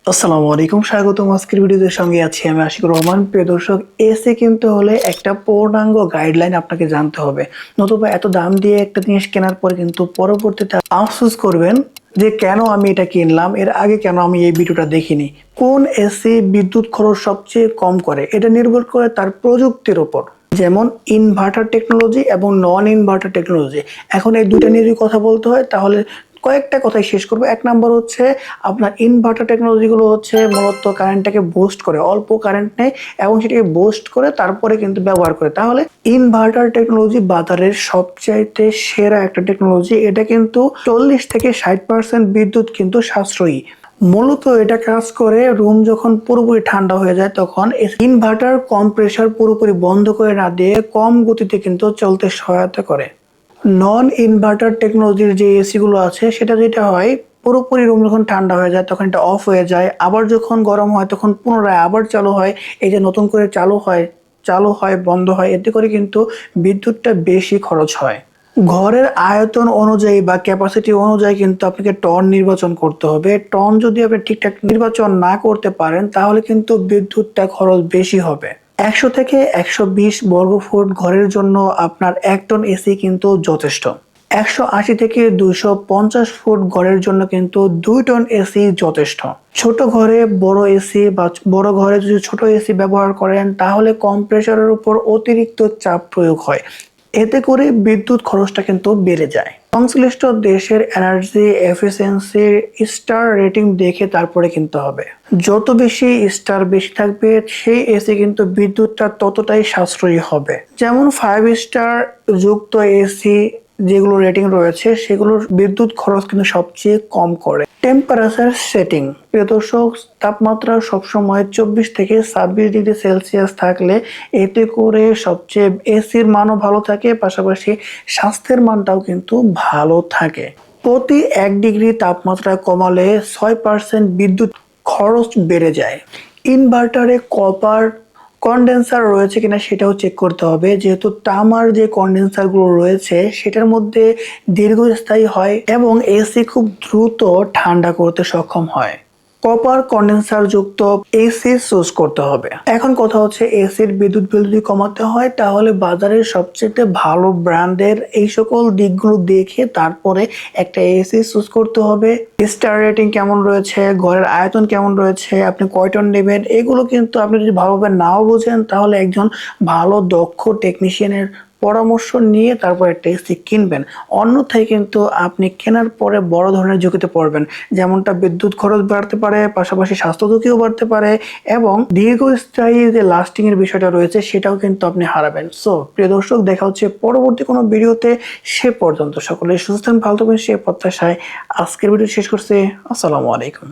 আসসালামু আলাইকুম, স্বাগতম। আজকের ভিডিওতে সঙ্গে আছি আমি আশিকুর রহমান। প্রিয় দর্শক, এসি কিনতে হলে একটা পূর্ণাঙ্গ গাইডলাইন আপনাকে জানতে হবে, নতুবা এত দাম দিয়ে একটা জিনিস কেনার পর কিন্তু পরবর্তীতে আফসোস করবেন যে কেন আমি এটা কিনলাম, এর আগে কেন আমি এই ভিডিওটা দেখিনি। কোন এসি বিদ্যুৎ খরচ সবচেয়ে কম করে, এটা নির্ভর করে তার প্রযুক্তির উপর, যেমন ইনভার্টার টেকনোলজি এবং নন ইনভার্টার টেকনোলজি। এখন এই দুইটা নিয়ে যদি কথা বলতে হয় তাহলে কয়েকটা কথাই শেষ করবো। এক নম্বর হচ্ছে আপনার ইনভার্টার টেকনোলজি গুলো হচ্ছে মূলত কারেন্টটাকে বুস্ট করে, অল্প কারেন্ট নেয় এবং সেটাকে বুস্ট করে তারপরে কিন্তু ব্যবহার করে। তাহলে ইনভার্টার টেকনোলজি বাজারের সবচাইতে সেরা একটা টেকনোলজি। এটা কিন্তু 40 থেকে 60% বিদ্যুৎ কিন্তু সাশ্রয়ী। মূলত এটা কাজ করে রুম যখন পুরোপুরি ঠান্ডা হয়ে যায় তখন ইনভার্টার কম্প্রেসার পুরোপুরি বন্ধ করে না দিয়ে কম গতিতে কিন্তু চলতে সহায়তা করে। নন ইনভার্টার টেকনোলজির যে এসি গুলো আছে সেটা যেটা হয়, পুরোপুরি রুম যখন ঠান্ডা হয়ে যায় তখন এটা অফ হয়ে যায়, আবার যখন গরম হয় তখন পুনরায় আবার চালু হয়। এই যে নতুন করে চালু হয় বন্ধ হয়, এতে করে কিন্তু বিদ্যুৎটা বেশি খরচ হয়। ঘরের আয়তন অনুযায়ী বা ক্যাপাসিটি অনুযায়ী কিন্তু আপনাকে টন নির্বাচন করতে হবে। টন যদি আপনি ঠিকঠাক নির্বাচন না করতে পারেন তাহলে কিন্তু বিদ্যুৎটা খরচ বেশি হবে। 100 থেকে 120 বর্গফুট ঘরের জন্য আপনার 1 টন এসি কিন্তু যথেষ্ট। 180 থেকে 250 ফুট ঘরের জন্য কিন্তু 2 টন এসি যথেষ্ট। ছোট ঘরে বড় এসি বা বড় ঘরে যদি ছোট এসি ব্যবহার করেন তাহলে কম্প্রেসারের উপর অতিরিক্ত চাপ প্রয়োগ হয়, এতে করে বিদ্যুৎ খরচটা কিন্তু বেড়ে যায়। সংশ্লিষ্ট দেশের এনার্জি এফিসিয়েন্সির স্টার রেটিং দেখে তারপরে কিনতে হবে। যত বেশি স্টার বেশি থাকবে সেই এসি কিন্তু বিদ্যুৎটা ততটাই সাশ্রয়ী হবে। যেমন 5 স্টার যুক্ত এসি যেগুলো রেটিং রয়েছে সেগুলোর বিদ্যুৎ খরচ কিন্তু সবচেয়ে কম করে। টেম্পারেচার সেটিং, প্রিয় দর্শক, তাপমাত্রা সবসময় 24 থেকে 26 ডিগ্রি সেলসিয়াস থাকলে এতে করে সবচেয়ে এসির মানও ভালো থাকে, পাশাপাশি স্বাস্থ্যের মানটাও কিন্তু ভালো থাকে। প্রতি 1 ডিগ্রি তাপমাত্রা কমালে 6% বিদ্যুৎ খরচ বেড়ে যায়। ইনভার্টারে কপার কন্ডেন্সার রয়েছে কিনা সেটাও চেক করতে হবে, যেহেতু তামার যে কন্ডেন্সার গুলো রয়েছে সেটার মধ্যে দীর্ঘস্থায়ী হয় এবং এসি খুব দ্রুত ঠান্ডা করতে সক্ষম হয়। কপার কন্ডেন্সার যুক্ত এসি চুজ করতে হবে। এখন কথা হচ্ছে, এসির বিদ্যুৎ বিল যদি কমাতে হয় তাহলে বাজারের সবচেয়ে ভালো ব্র্যান্ডের এই সকল দিকগুলো দেখে তারপরে একটা এসি চুজ করতে হবে। স্টার রেটিং কেমন রয়েছে, ঘরের আয়তন কেমন রয়েছে, আপনি কয় টন নেবেন, এগুলো কিন্তু আপনি যদি ভালোভাবে নাও বোঝেন তাহলে একজন ভালো দক্ষ টেকনিশিয়ানের পরামর্শ নিয়ে তারপর একটা এসি কিনবেন। অন্যথায় কিন্তু আপনি কেনার পরে বড় ধরনের ঝুঁকিতে পড়বেন, যেমনটা বিদ্যুৎ খরচ বাড়তে পারে, পাশাপাশি স্বাস্থ্য ঝুঁকিও বাড়তে পারে এবং দীর্ঘস্থায়ী যে লাস্টিং এর বিষয়টা রয়েছে সেটাও কিন্তু আপনি হারাবেন। সো প্রিয় দর্শক, দেখা হচ্ছে পরবর্তী কোনো ভিডিওতে। সে পর্যন্ত সকলে সুস্থ থাকুন, ভালো থাকবেন সে প্রত্যাশায় আজকের ভিডিও শেষ করছি। আসসালামু আলাইকুম।